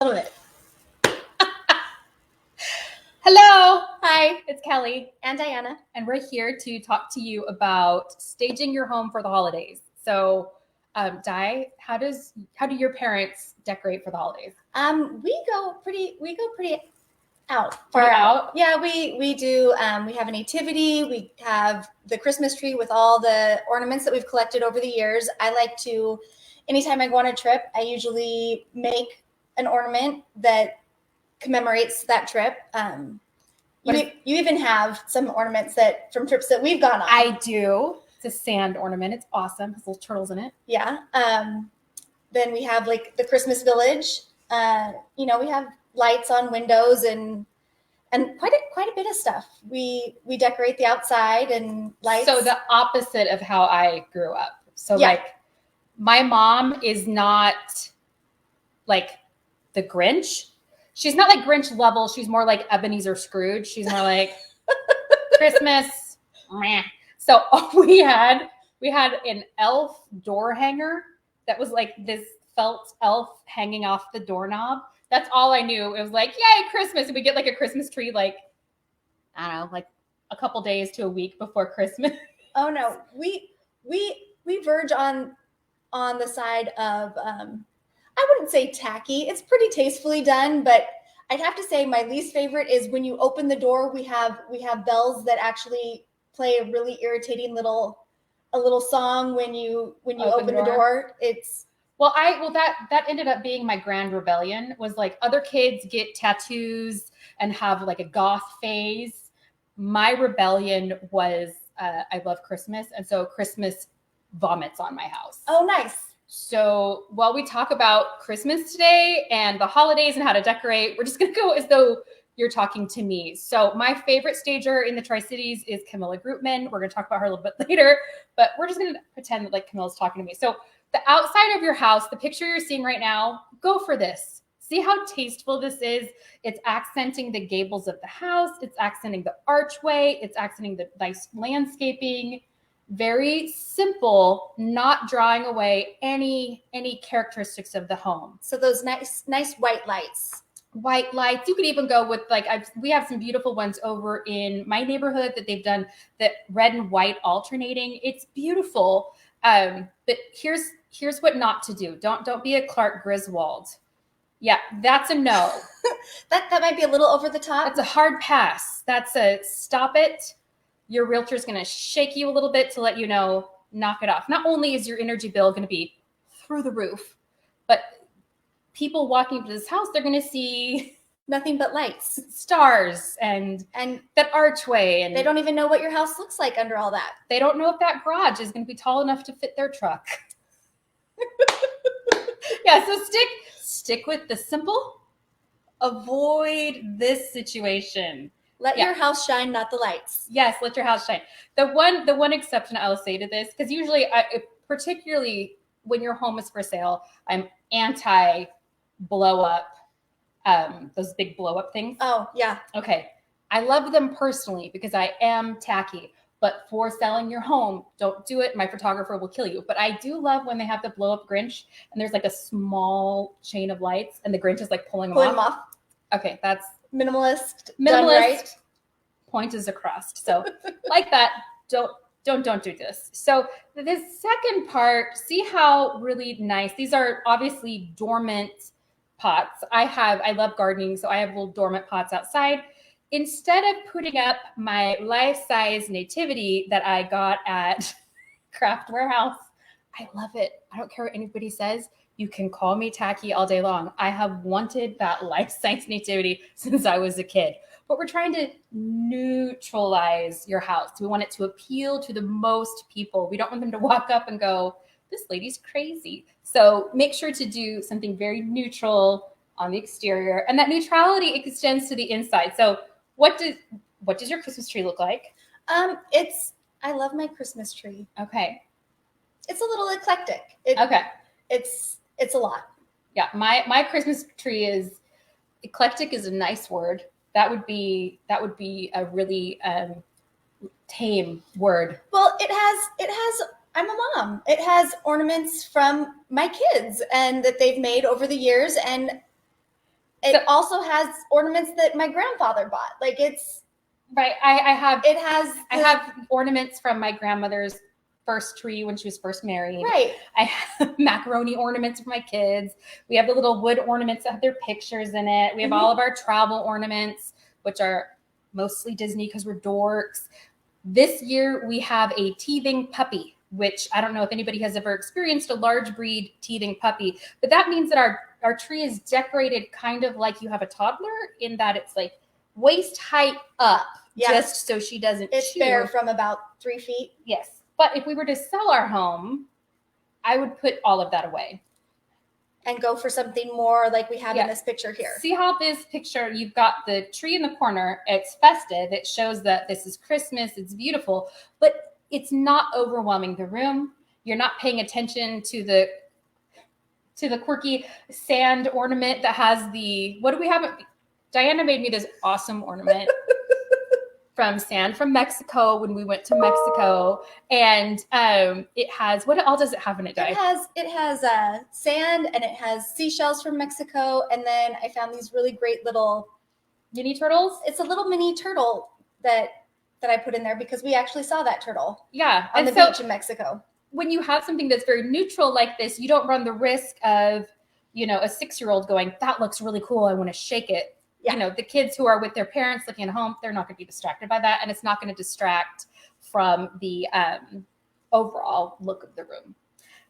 Love it. Hello. Hi, it's Kelly. And Diana. And we're here to talk to you about staging your home for the holidays. So, Di, how do your parents decorate for the holidays? We go pretty out. Far out? Yeah, we do. We have a nativity. We have the Christmas tree with all the ornaments that we've collected over the years. I like to, anytime I go on a trip, I usually make an ornament that commemorates that trip. You even have some ornaments that from trips that we've gone on. I do. It's a sand ornament. It's awesome. Has little turtles in it. Yeah. Then we have like the Christmas village. We have lights on windows and quite a bit of stuff. We decorate the outside and lights. So the opposite of how I grew up. So like my mom is not like the Grinch. She's not like Grinch level. She's more like Ebenezer Scrooge. She's more like Christmas. Meh. So we had an elf door hanger that was like this felt elf hanging off the doorknob. That's all I knew. It was like, yay, Christmas. And we get like a Christmas tree, like, I don't know, like a couple days to a week before Christmas. Oh no. We verge on the side of I wouldn't say tacky. It's pretty tastefully done, but I'd have to say my least favorite is when you open the door, we have bells that actually play a really irritating little song when you open the door. It's that ended up being my grand rebellion. Was like other kids get tattoos and have like a goth phase. My rebellion was I love Christmas, and so Christmas vomits on my house. Oh, nice. So while we talk about Christmas today and the holidays and how to decorate, we're just going to go as though you're talking to me. So my favorite stager in the Tri-Cities is Camilla Grootman. We're going to talk about her a little bit later, but we're just going to pretend that like Camilla's talking to me. So the outside of your house, the picture you're seeing right now, go for this. See how tasteful this is? It's accenting the gables of the house. It's accenting the archway. It's accenting the nice landscaping. Very simple, not drawing away any characteristics of the home. So those nice white lights. White lights. You could even go with like we have some beautiful ones over in my neighborhood that they've done that red and white alternating. It's beautiful. But here's what not to do. Don't be a Clark Griswold. Yeah, that's a no. that might be a little over the top. That's a hard pass. That's a stop it. Your realtor is going to shake you a little bit to let you know, knock it off. Not only is your energy bill going to be through the roof, but people walking into this house, they're going to see nothing but lights, stars, and that archway. And they don't even know what your house looks like under all that. They don't know if that garage is going to be tall enough to fit their truck. Yeah, so stick with the simple. Avoid this situation. Let your house shine, not the lights. Yes, let your house shine. The one exception I will say to this, because usually, particularly when your home is for sale, I'm anti blow up, those big blow up things. Oh, yeah. Okay. I love them personally because I am tacky, but for selling your home, don't do it. My photographer will kill you. But I do love when they have the blow up Grinch and there's like a small chain of lights and the Grinch is like pulling them off. Okay, that's minimalist. Done right. Point is across. So like that, don't do this. So this second part, see how really nice. These are obviously dormant pots. I love gardening, so I have little dormant pots outside. Instead of putting up my life-size nativity that I got at Craft Warehouse, I love it. I don't care what anybody says. You can call me tacky all day long. I have wanted that life-size nativity since I was a kid. But we're trying to neutralize your house. We want it to appeal to the most people. We don't want them to walk up and go, this lady's crazy. So make sure to do something very neutral on the exterior. And that neutrality extends to the inside. So what does your Christmas tree look like? I love my Christmas tree. Okay. It's a little eclectic. Okay. It's a lot. Yeah, my Christmas tree is eclectic is a nice word. That would be a really tame word. Well, it has I'm a mom. It has ornaments from my kids and that they've made over the years, and It also has ornaments that my grandfather bought. Like it's right. I have ornaments from my grandmother's first tree when she was first married. right. I have macaroni ornaments for my kids. We have the little wood ornaments that have their pictures in it. We have all of our travel ornaments, which are mostly Disney because we're dorks. This year we have a teething puppy, which I don't know if anybody has ever experienced a large breed teething puppy, but that means that our tree is decorated kind of like you have a toddler, in that it's like waist height up, just so she doesn't It's chew. fair from about 3 feet. Yes. But if we were to sell our home, I would put all of that away. And go for something more like we have in this picture here. See how this picture, you've got the tree in the corner. It's festive. It shows that this is Christmas. It's beautiful, but it's not overwhelming the room. You're not paying attention to the quirky sand ornament that has the, what do we have? Diana made me this awesome ornament from sand from Mexico when we went to Mexico. And it has, what all does it have in it, Di? It has sand, and it has seashells from Mexico. And then I found these really great little mini turtles. It's a little mini turtle that I put in there because we actually saw that turtle. Yeah. On the beach in Mexico. When you have something that's very neutral like this, you don't run the risk of, a 6-year-old going, that looks really cool, I want to shake it. Yeah. The kids who are with their parents looking at home, they're not going to be distracted by that. And it's not going to distract from the overall look of the room.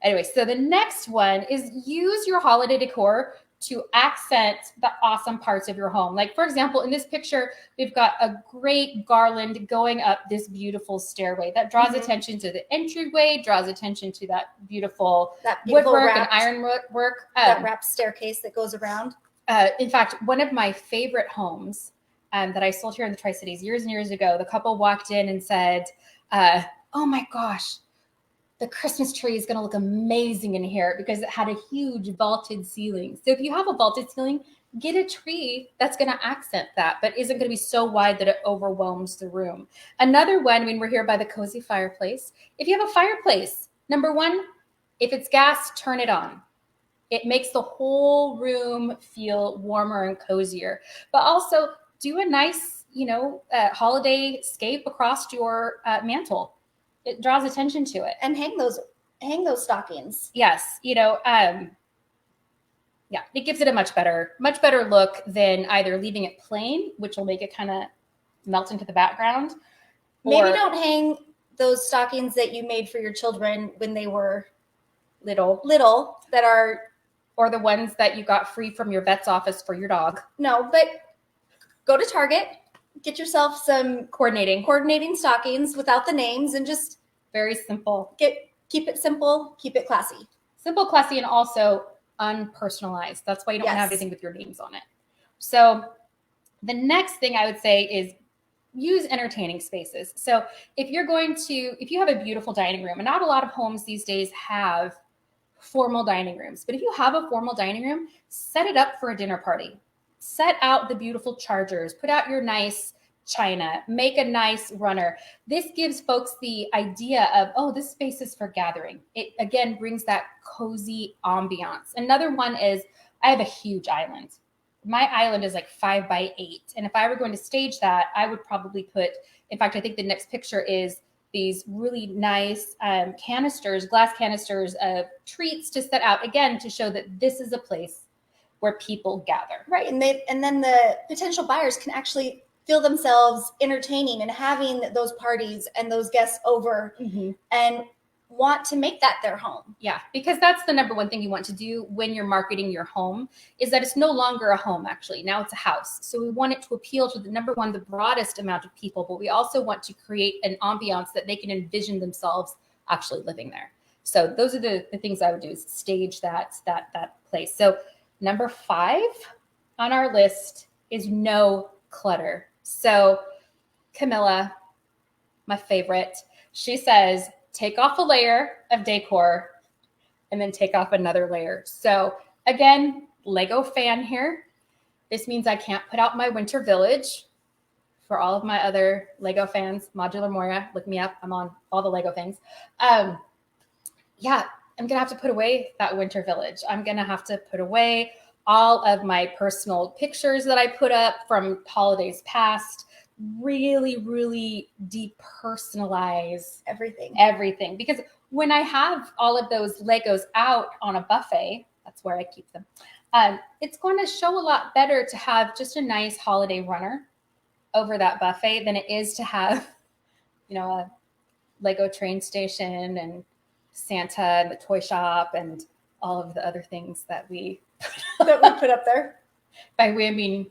Anyway, so the next one is use your holiday decor to accent the awesome parts of your home. Like, for example, in this picture, we've got a great garland going up this beautiful stairway that draws attention to the entryway, draws attention to that beautiful woodwork and ironwork. That wrapped staircase that goes around. In fact, one of my favorite homes that I sold here in the Tri-Cities years and years ago, the couple walked in and said, oh my gosh, the Christmas tree is going to look amazing in here because it had a huge vaulted ceiling. So if you have a vaulted ceiling, get a tree that's going to accent that, but isn't going to be so wide that it overwhelms the room. Another one, when we're here by the cozy fireplace, if you have a fireplace, number one, if it's gas, turn it on. It makes the whole room feel warmer and cozier, but also do a nice, holiday scape across your mantle. It draws attention to it. And hang those stockings. Yes. It gives it a much better look than either leaving it plain, which will make it kind of melt into the background. Maybe don't hang those stockings that you made for your children when they were little or the ones that you got free from your vet's office for your dog. No, but go to Target, get yourself some coordinating stockings without the names, and just very simple. Keep it simple, keep it classy. Simple, classy, and also unpersonalized. That's why you don't want to have anything with your names on it. So the next thing I would say is use entertaining spaces. So if you have a beautiful dining room, and not a lot of homes these days have formal dining rooms, but if you have a formal dining room, set it up for a dinner party. Set out the beautiful chargers, put out your nice china, make a nice runner. This gives folks the idea of, oh, this space is for gathering. It again brings that cozy ambiance. Another one is, I have a huge island. My island is like 5 by 8. And if I were going to stage that, I would probably put, in fact, I think the next picture is these really nice glass canisters of treats to set out, again, to show that this is a place where people gather. Right. And then the potential buyers can actually feel themselves entertaining and having those parties and those guests over and want to make that their home. Yeah, because that's the number one thing you want to do when you're marketing your home, is that it's no longer a home, actually. Now it's a house. So we want it to appeal to the broadest amount of people, but we also want to create an ambiance that they can envision themselves actually living there. So those are the things I would do, is stage that place. So number 5 on our list is no clutter. So Camilla, my favorite, she says, take off a layer of decor and then take off another layer. So again, Lego fan here. This means I can't put out my winter village. For all of my other Lego fans, Modular Moira, look me up. I'm on all the Lego things. I'm going to have to put away that winter village. I'm going to have to put away all of my personal pictures that I put up from holidays past, really, really depersonalize Everything. because when I have all of those Legos out on a buffet, that's where I keep them. It's going to show a lot better to have just a nice holiday runner over that buffet than it is to have, a Lego train station and Santa and the toy shop and all of the other things that we that we put up there. By we, I mean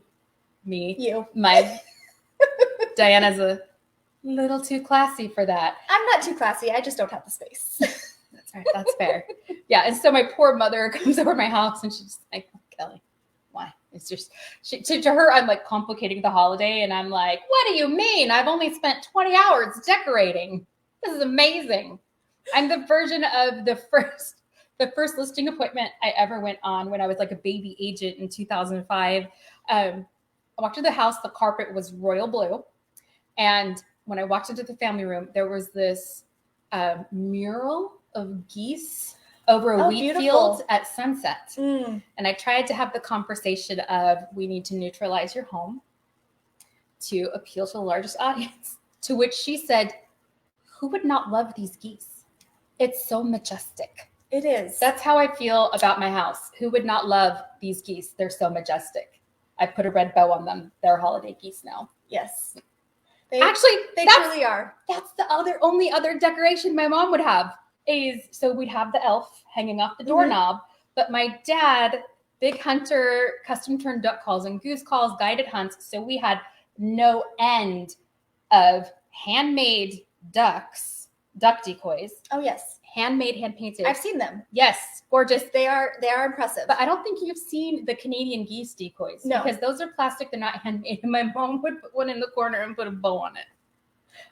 me. You. Diana's a little too classy for that. I'm not too classy. I just don't have the space. That's right. That's fair. Yeah. And so my poor mother comes over to my house and she's like, Kelly, why? It's just, to her, I'm like complicating the holiday. And I'm like, what do you mean? I've only spent 20 hours decorating. This is amazing. I'm the version of the first listing appointment I ever went on when I was like a baby agent in 2005. I walked to the house, the carpet was royal blue. And when I walked into the family room, there was this mural of geese over a wheat field at sunset. And I tried to have the conversation of, we need to neutralize your home to appeal to the largest audience. To which she said, who would not love these geese? It's so majestic. It is. That's how I feel about my house. Who would not love these geese? They're so majestic. I put a red bow on them. They're holiday geese now. Yes. They truly are. That's the only other decoration my mom would have so we'd have the elf hanging off the doorknob. But my dad, big hunter, custom turned duck calls and goose calls, guided hunts. So we had no end of handmade duck decoys. Oh, yes. Handmade, hand painted. I've seen them. Yes, gorgeous. They are impressive. But I don't think you've seen the Canadian geese decoys. No. Because those are plastic. They're not handmade. And my mom would put one in the corner and put a bow on it.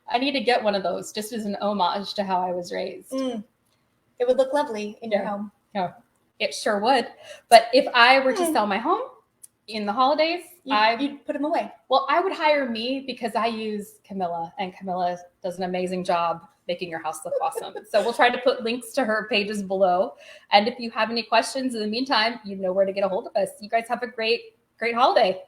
I need to get one of those just as an homage to how I was raised. It would look lovely in your home. Yeah, it sure would. But if I were to sell my home in the holidays, you'd put them away. Well, I would hire me because I use Camilla, and Camilla does an amazing job making your house look awesome. So we'll try to put links to her pages below. And if you have any questions in the meantime, you know where to get a hold of us. You guys have a great holiday.